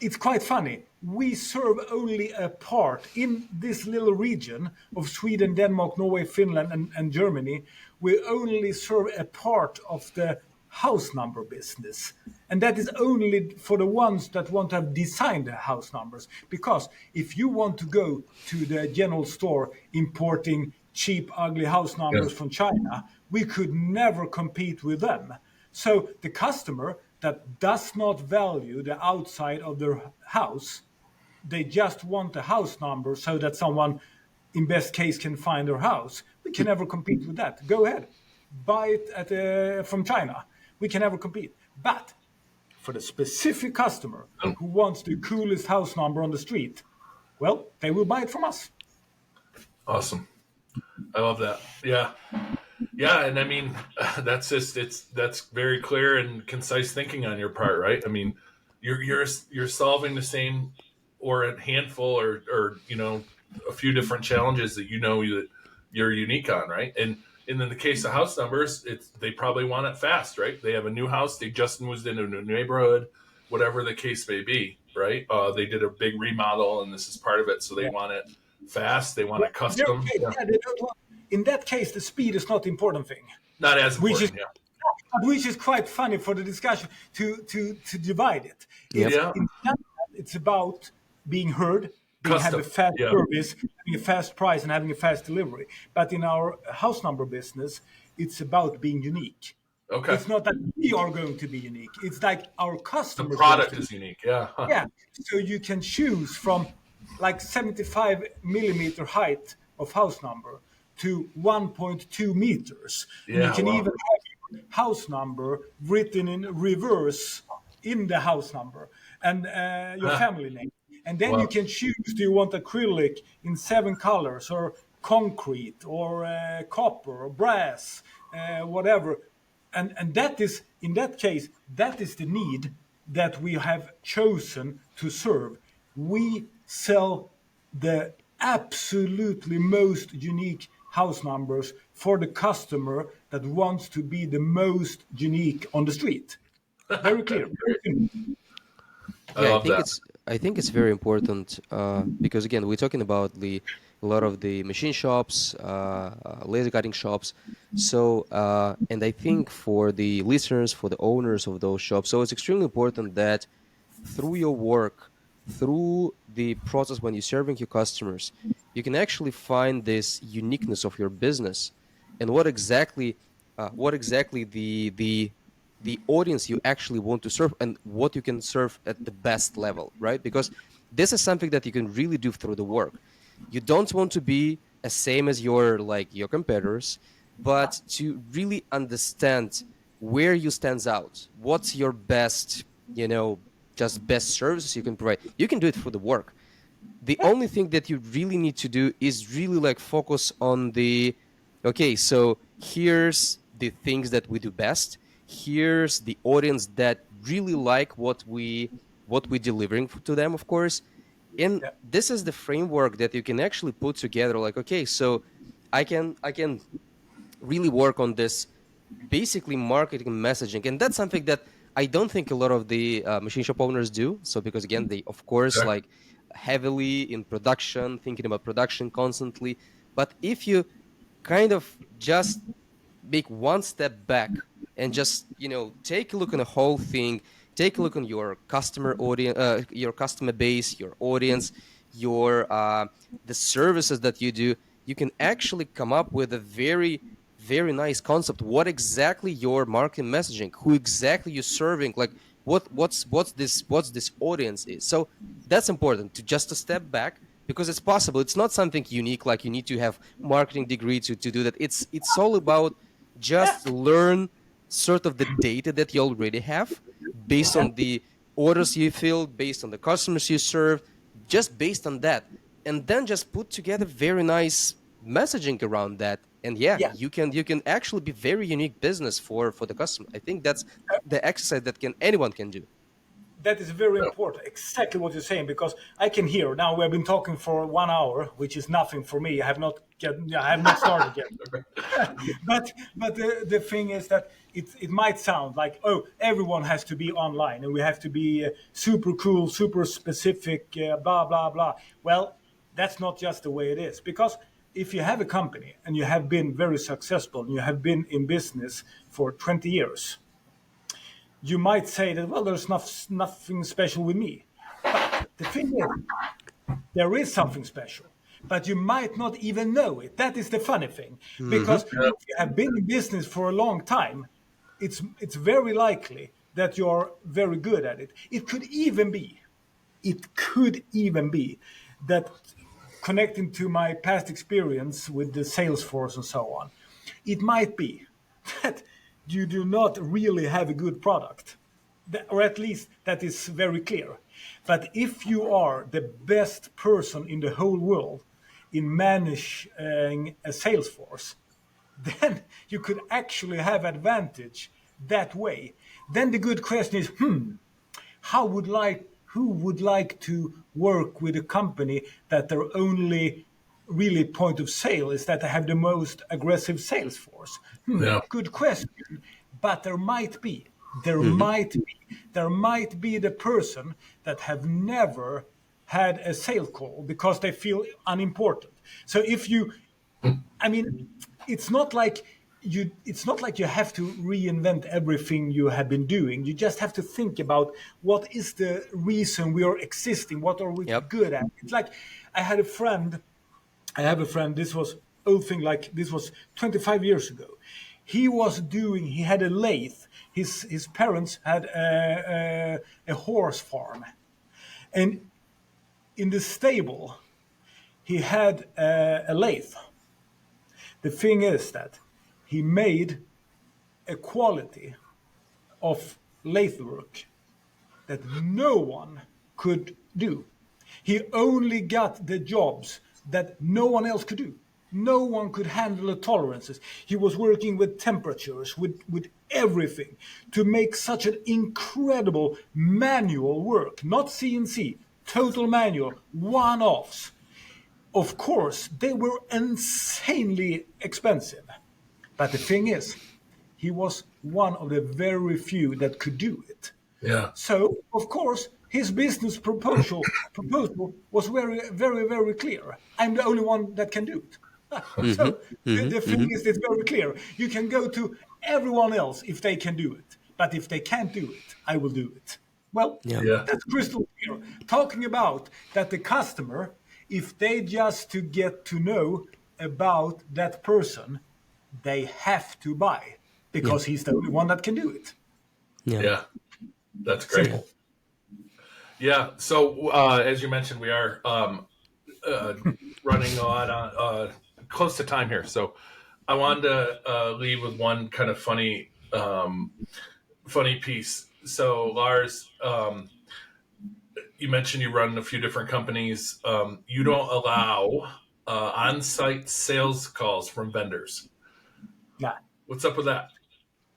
it's quite funny. We serve only a part in this little region of Sweden, Denmark, Norway, Finland, and Germany. We only serve a part of the house number business. And that is only for the ones that want to have designed the house numbers. Because if you want to go to the general store importing cheap, ugly house Yeah. numbers from China, we could never compete with them. So the customer that does not value the outside of their house, they just want a house number so that someone, in best case, can find their house. We can never compete with that. Go ahead, buy it from China. We can never compete. But for the specific customer who wants the coolest house number on the street, well, they will buy it from us. Awesome. I love that. Yeah. Yeah, and I mean, that's very clear and concise thinking on your part, right? I mean, you're solving the same or a handful or a few different challenges that that you're unique on, right? And in the case of house numbers, they probably want it fast, right? They have a new house, they just moved into a new neighborhood, whatever the case may be, right? They did a big remodel, and this is part of it, so they Yeah. want it fast, they want Yeah, it custom. okay. Yeah. Yeah, in that case, the speed is not the important thing, Not as which is important. Yeah. which is quite funny for the discussion to divide it. Yep. Yeah. In Scandcut, it's about being heard, have a Custom. fast Yeah. service, having a fast price, and having a fast delivery. But in our house number business, it's about being unique. Okay. It's not that we are going to be unique. It's like our The customers. product is unique. Yeah. Huh. Yeah. So you can choose from like 75 millimeter height of house number to 1.2 meters. And you Yeah, can wow. even have your house number written in reverse in the house number and your family name. And then Wow. you can choose, do you want acrylic in 7 colors or concrete or copper or brass, whatever. And that is, in that case, that is the need that we have chosen to serve. We sell the absolutely most unique house numbers for the customer that wants to be the most unique on the street. Very clear. Very clear. I Yeah, love that. I think it's very important because again, we're talking about a lot of the machine shops, laser cutting shops. So, and I think for the listeners, for the owners of those shops, so it's extremely important that through your work, through the process when you're serving your customers, you can actually find this uniqueness of your business and what exactly the audience you actually want to serve and what you can serve at the best level, right? Because this is something that you can really do through the work. You don't want to be as same as your competitors, but to really understand where you stands out, what's your best, just best services you can provide. You can do it through the work. The only thing that you really need to do is really like focus on okay, so here's the things that we do best. Here's the audience that really like what we delivering to them, of course. And Yeah. this is the framework that you can actually put together, like, okay, so I can really work on this basically marketing messaging, and that's something that I don't think a lot of the machine shop owners do. So because again, they of course Okay. like heavily in production, thinking about production constantly. But if you kind of just make one step back and just take a look on the whole thing, take a look on your customer audience, your customer base, your audience, your the services that you do, you can actually come up with a very very nice concept. What exactly your marketing messaging, who exactly you're serving, like what's this audience is. So that's important to just a step back, because it's possible. It's not something unique, like you need to have marketing degree to do that. It's all about just learn sort of the data that you already have based on the orders you fill, based on the customers you serve, just based on that, and then just put together very nice messaging around that. And yeah, Yeah. you can actually be very unique business for the customer. I think that's the exercise that anyone can do. That is very important. Exactly what you're saying, because I can hear now. We have been talking for 1 hour, which is nothing for me. I have not started yet. But the thing is that it might sound like, oh, everyone has to be online and we have to be super cool, super specific, blah blah blah. Well, that's not just the way it is, because if you have a company and you have been very successful and you have been in business for 20 years, you might say that, well, there's nothing special with me. But the thing is, there is something special, but you might not even know it. That is the funny thing, because Yeah. if you have been in business for a long time, it's very likely that you're very good at it. It could even be that, connecting to my past experience with the Salesforce and so on, it might be that you do not really have a good product, or at least that is very clear. But if you are the best person in the whole world in managing a sales force, then you could actually have advantage that way. Then the good question is, who would like to work with a company that their only really point of sale is that they have the most aggressive sales force? Yeah. Good question. But there Hmm. might be the person that have never had a sales call because they feel unimportant. So if you I mean, it's not like you have to reinvent everything you have been doing. You just have to think about what is the reason we are existing, what are we Yep. good at. It's like I had a friend I have a friend, this was old thing, like this was 25 years ago. He had a lathe. His parents had a horse farm. And in the stable, he had a lathe. The thing is that he made a quality of lathe work that no one could do. He only got the jobs that no one else could do. No one could handle the tolerances. He was working with temperatures, with everything to make such an incredible manual work, not CNC, total manual, one offs. Of course, they were insanely expensive. But the thing is, he was one of the very few that could do it. Yeah. So, of course, his business proposal was very, very, very clear. I'm the only one that can do it. Mm-hmm. So the Mm-hmm. thing Mm-hmm. is, it's very clear. You can go to everyone else if they can do it, but if they can't do it, I will do it. Well, Yeah. Yeah. that's crystal clear. Talking about that the customer, if they just to get to know about that person, they have to buy Yeah. because he's the only one that can do it. Yeah. Yeah. That's great. Simple. Yeah. So as you mentioned, we are uh, running on close to time here. So I wanted to leave with one kind of funny piece. So Lars, you mentioned you run a few different companies. You don't allow on-site sales calls from vendors. Yeah. What's up with that?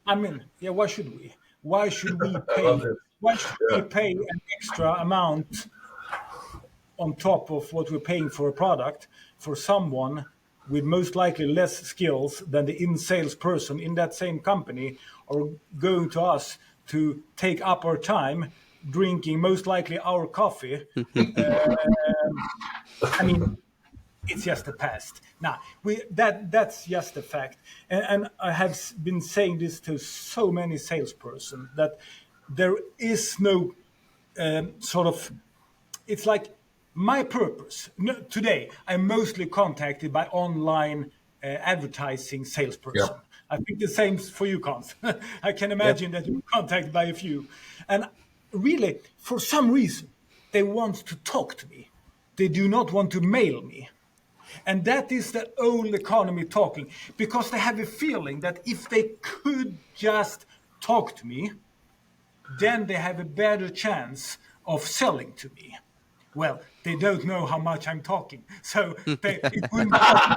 I mean, yeah, why should we? Why should we I love pay? this. Why should we Yeah. pay an extra amount on top of what we're paying for a product for someone with most likely less skills than the in sales person in that same company are going to us to take up our time drinking most likely our coffee? I mean, it's just the past. Now, that's just a fact. And I have been saying this to so many salesperson that there is no sort of. It's like my purpose. No, today, I'm mostly contacted by online advertising salesperson. Yep. I think the same for you, Cons. I can Yep. imagine that you're contacted by a few. And really, for some reason, they want to talk to me. They do not want to mail me. And that is the old economy talking because they have a feeling that if they could just talk to me, then they have a better chance of selling to me. Well, they don't know how much I'm talking, so it wouldn't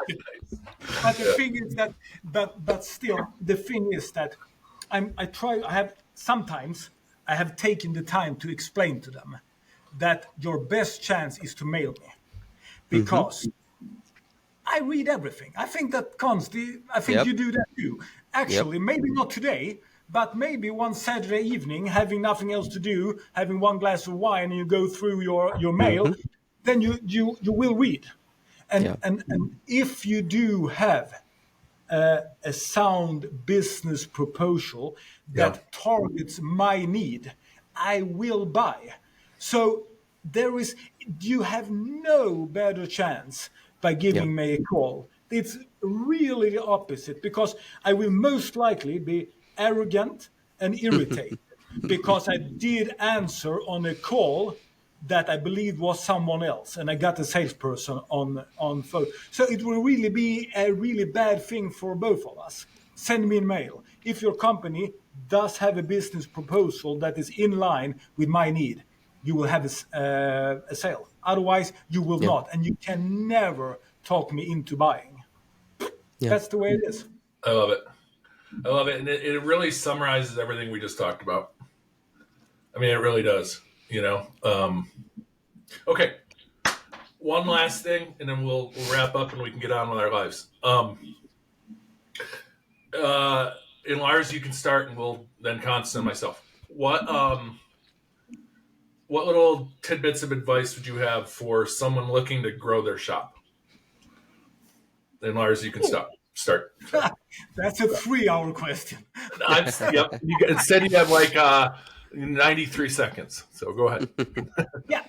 be. But the thing is that, but still, the thing is that I try. I have sometimes I have taken the time to explain to them that your best chance is to mail me Mm-hmm. because I read everything. I think that Consti, I think Yep. you do that too. Yep. Actually, maybe not today, but maybe one Saturday evening, having nothing else to do, having one glass of wine, and you go through your mail, Mm-hmm. then you will read. Yeah. And if you do have a sound business proposal Yeah. that targets my need, I will buy. So there is, you have no better chance by Yeah. giving me a call. It's really the opposite because I will most likely be arrogant and irritated because I did answer on a call that I believed was someone else, and I got a salesperson on phone. So it will really be a really bad thing for both of us. Send me an mail if your company does have a business proposal that is in line with my need. You will have a sale. Otherwise, you will Yeah. not, and you can never talk me into buying. Yeah. That's the way it is. I love it. I love it. And it really summarizes everything we just talked about. I mean, it really does, you know? Okay. One last thing, and then we'll wrap up and we can get on with our lives. And Lars, you can start, and we'll then Constance and myself. What little tidbits of advice would you have for someone looking to grow their shop? And Lars, you can start. So, That's a 3-hour question. yep. Instead, you have like 93 seconds. So go ahead. Yeah.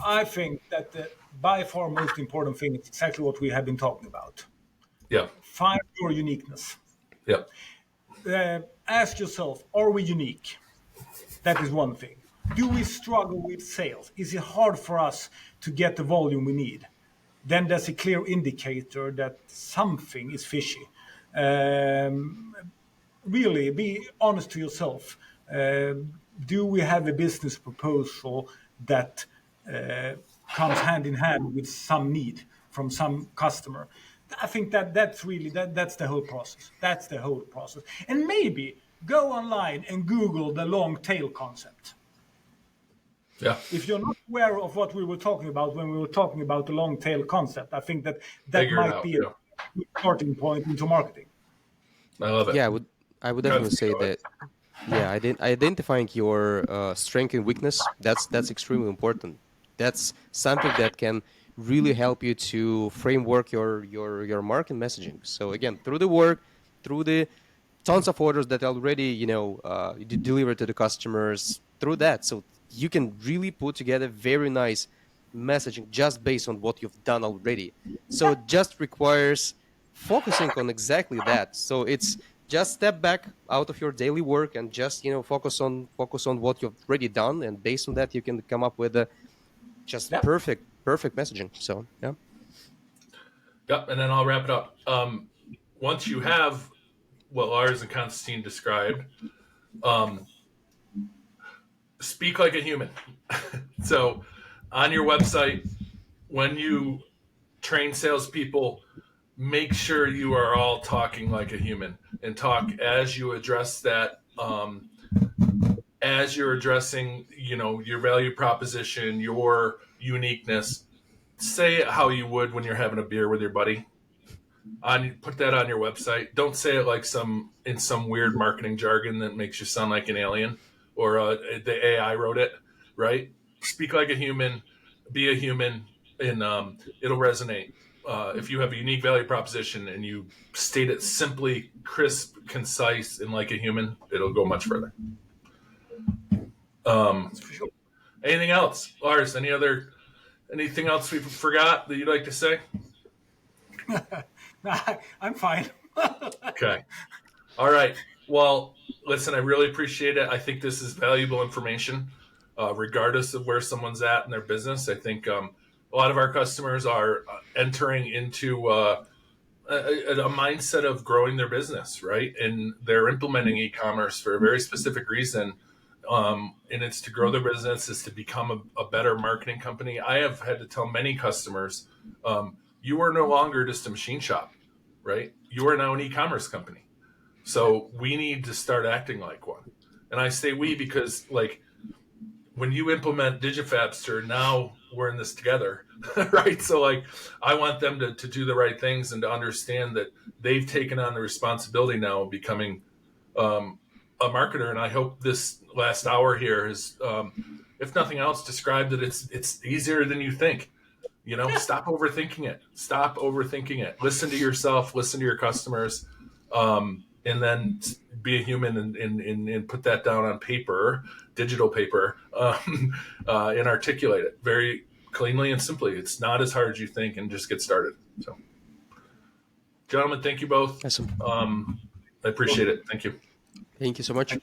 I think that the by far most important thing is exactly what we have been talking about. Yeah. Find your uniqueness. Yep. Ask yourself, are we unique? That is one thing. Do we struggle with sales? Is it hard for us to get the volume we need? Then that's a clear indicator that something is fishy. Really, be honest to yourself. Do we have a business proposal that comes hand in hand with some need from some customer? I think that's the whole process. That's the whole process. And maybe go online and Google the long tail concept. Yeah. If you're not aware of what we were talking about when we were talking about the long tail concept, I think that Figure it might out. be a good starting point into marketing. I love it. Yeah, I would definitely say that. Yeah, identifying your strength and weakness, that's extremely important. That's something that can really help you to framework your market messaging. So again, through the work, through the tons of orders that already delivered to the customers, through that, so you can really put together very nice messaging just based on what you've done already. So it just requires focusing on exactly that. So it's just step back out of your daily work and just focus on what you've already done, and based on that you can come up with a just Yeah. perfect messaging. So yeah. Yep. And then I'll wrap it up. Once you have what Lars and Constantine described, speak like a human. So on your website, when you train salespeople, make sure you are all talking like a human and talk as you address that. As you're addressing, your value proposition, your uniqueness, say it how you would when you're having a beer with your buddy. Put that on your website. Don't say it like in some weird marketing jargon that makes you sound like an alien or the AI wrote it, right? Speak like a human, be a human, and it'll resonate. If you have a unique value proposition and you state it simply, crisp, concise, and like a human, it'll go much further. Anything else, Lars? Anything else we forgot that you'd like to say? I'm fine. Okay. All right. Well, listen, I really appreciate it. I think this is valuable information, regardless of where someone's at in their business. I think a lot of our customers are entering into a mindset of growing their business, right? And they're implementing e-commerce for a very specific reason. And it's to grow their business, it's to become a better marketing company. I have had to tell many customers, you are no longer just a machine shop, right? You are now an e-commerce company. So we need to start acting like one. And I say we because, like, when you implement DigiFabster, now we're in this together, right? So, like, I want them to do the right things and to understand that they've taken on the responsibility now of becoming a marketer. And I hope this last hour here has, if nothing else, described that it's easier than you think. Stop overthinking it. Stop overthinking it. Listen to yourself. Listen to your customers. And then be a human and put that down on paper, digital paper, and articulate it very cleanly and simply. It's not as hard as you think, and just get started. So, gentlemen, thank you both. Awesome. I appreciate it. Thank you. Thank you so much.